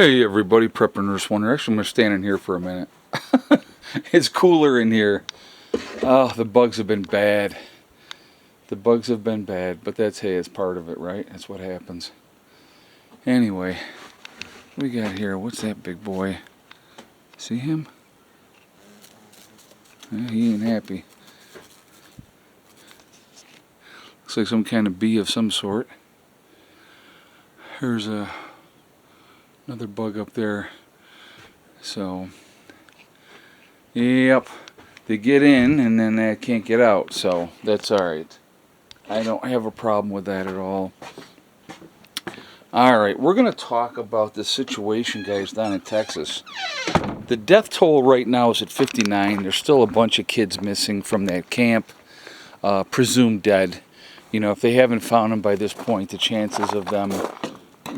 Hey everybody, Prepper Nurse Wonder. Actually, I'm going to stand in here for a minute. It's cooler in here. Oh, the bugs have been bad. The bugs have been bad, but that's, hey, it's part of it, right? That's what happens. Anyway, what we got here? What's that big boy? See him? He ain't happy. Looks like some kind of bee of some sort. There's another bug up there. So, yep. They get in and then they can't get out, so that's alright. I don't have a problem with that at all. Alright, we're going to talk about the situation, guys, down in Texas. The death toll right now is at 59. There's still a bunch of kids missing from that camp, presumed dead. You know, if they haven't found them by this point, the chances of them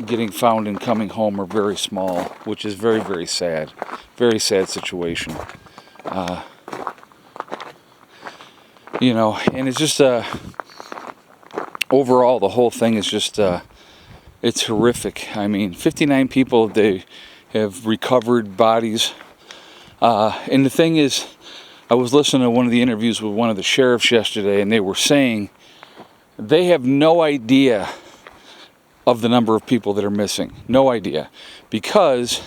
getting found and coming home are very small, which is very, very sad. Very sad situation. You know, and it's just, overall, the whole thing is just, it's horrific. I mean, 59 people, they have recovered bodies. And the thing is, I was listening to one of the interviews with one of the sheriffs yesterday, and they were saying they have no idea of the number of people that are missing. No idea. Because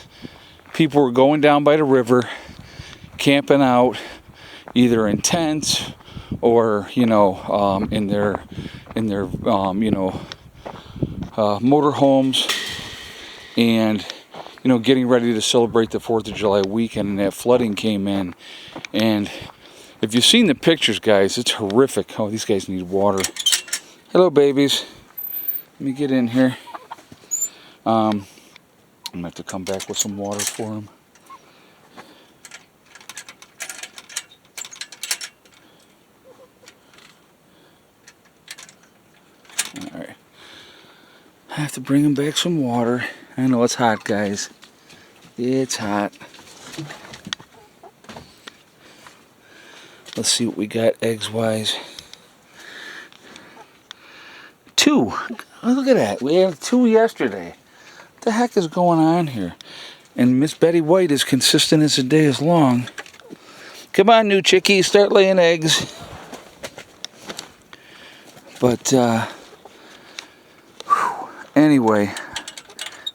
people were going down by the river, camping out, either in tents or, you know, in their motorhomes, and, you know, getting ready to celebrate the 4th of July weekend, and that flooding came in. And if you've seen the pictures, guys, it's horrific. Oh, these guys need water. Hello, babies. Let me get in here. I'm going to have to come back with some water for them. Alright. I have to bring them back some water. I know it's hot, guys. It's hot. Let's see what we got eggs-wise. 2. Oh, look at that. We had 2 yesterday. What the heck is going on here? And Miss Betty White is consistent as the day is long. Come on, new chickies, start laying eggs. But, anyway,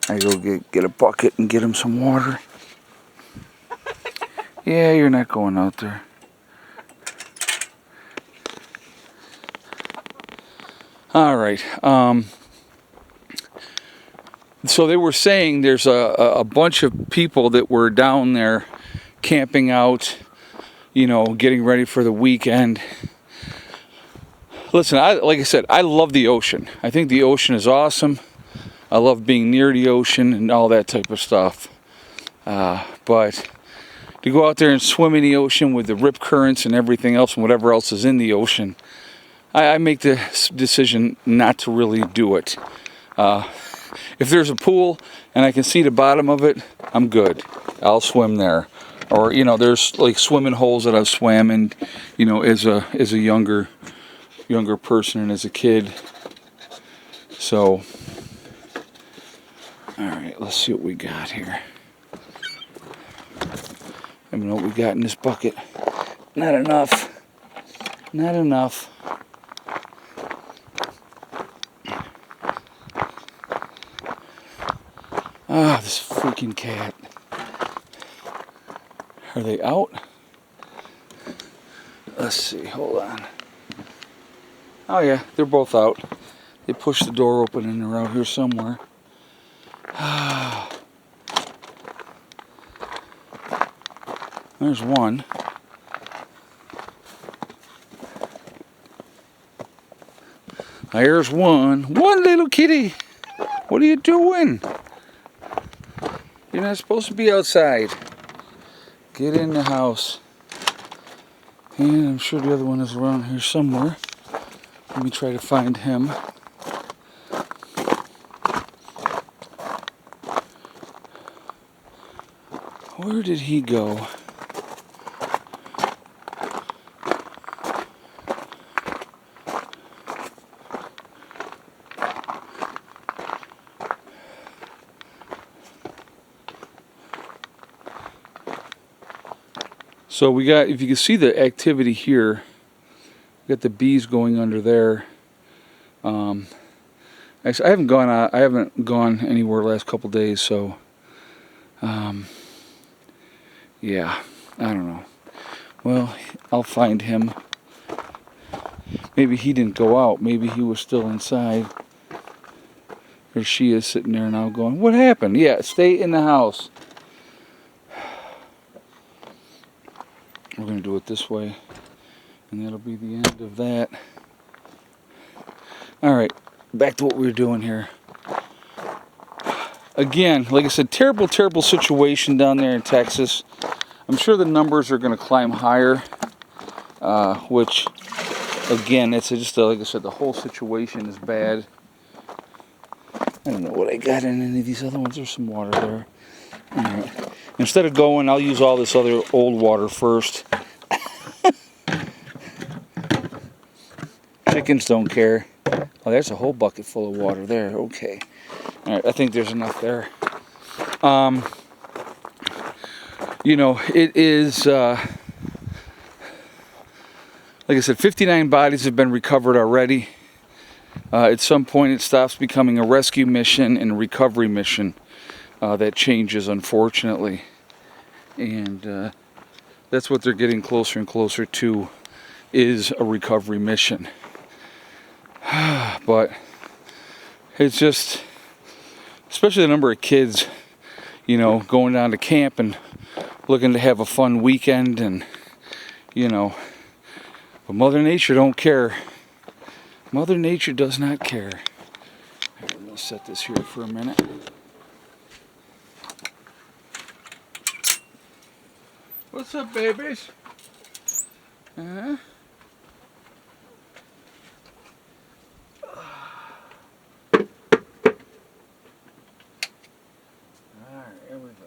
I go get a bucket and get him some water. Yeah, you're not going out there. All right. So they were saying there's a bunch of people that were down there camping out, you know, getting ready for the weekend. Listen, like I said, I love the ocean. I think the ocean is awesome. I love being near the ocean and all that type of stuff. But to go out there and swim in the ocean with the rip currents and everything else and whatever else is in the ocean, I make the decision not to really do it. If there's a pool and I can see the bottom of it, I'm good. I'll swim there. Or, you know, there's like swimming holes that I've swam in, you know, as a younger person and as a kid. So, all right, let's see what we got here. I don't know what we got in this bucket. Not enough. Not enough. Ah, this freaking cat. Are they out? Let's see, hold on. Oh yeah, they're both out. They pushed the door open and they're out here somewhere. There's one. There's one. One little kitty. What are you doing? You're not supposed to be outside. Get in the house. And I'm sure the other one is around here somewhere. Let me try to find him. Where did he go? So we got, if you can see the activity here, we got the bees going under there. Actually, I haven't gone anywhere the last couple days, so yeah, I don't know. Well, I'll find him. Maybe he didn't go out. Maybe he was still inside. There she is sitting there now going, what happened? Yeah, stay in the house. We're going to do it this way. And that'll be the end of that. Alright, back to what we were doing here. Again, like I said, terrible, terrible situation down there in Texas. I'm sure the numbers are going to climb higher. Which, again, it's just, like I said, the whole situation is bad. I don't know what I got in any of these other ones. There's some water there. Alright. Instead of going, I'll use all this other old water first. Chickens don't care. Oh, there's a whole bucket full of water there. Okay. Alright, I think there's enough there. You know, it is, like I said, 59 bodies have been recovered already. At some point, it stops becoming a rescue mission and a recovery mission. That changes, unfortunately. And that's what they're getting closer and closer to, is a recovery mission. But it's just, especially the number of kids, you know, going down to camp and looking to have a fun weekend, and, you know, but Mother Nature don't care. Mother Nature does not care. I'm going to set this here for a minute. What's up, babies? Uh-huh. Alright, here we go.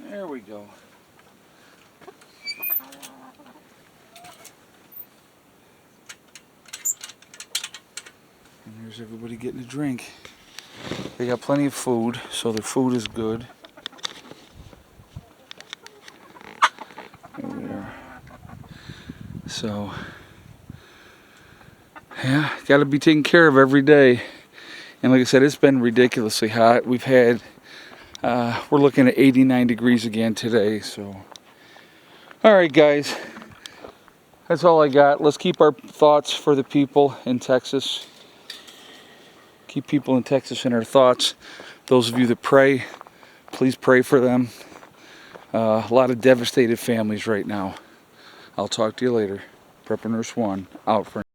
There we go. And there's everybody getting a drink. They got plenty of food, so their food is good. There we are. So, yeah, got to be taken care of every day. And like I said, it's been ridiculously hot. We've had, we're looking at 89 degrees again today. So, all right, guys, that's all I got. Let's keep our thoughts for the people in Texas. Keep people in Texas in our thoughts. Those of you that pray, please pray for them. A lot of devastated families right now. I'll talk to you later. Prepper Nurse 1, out for now.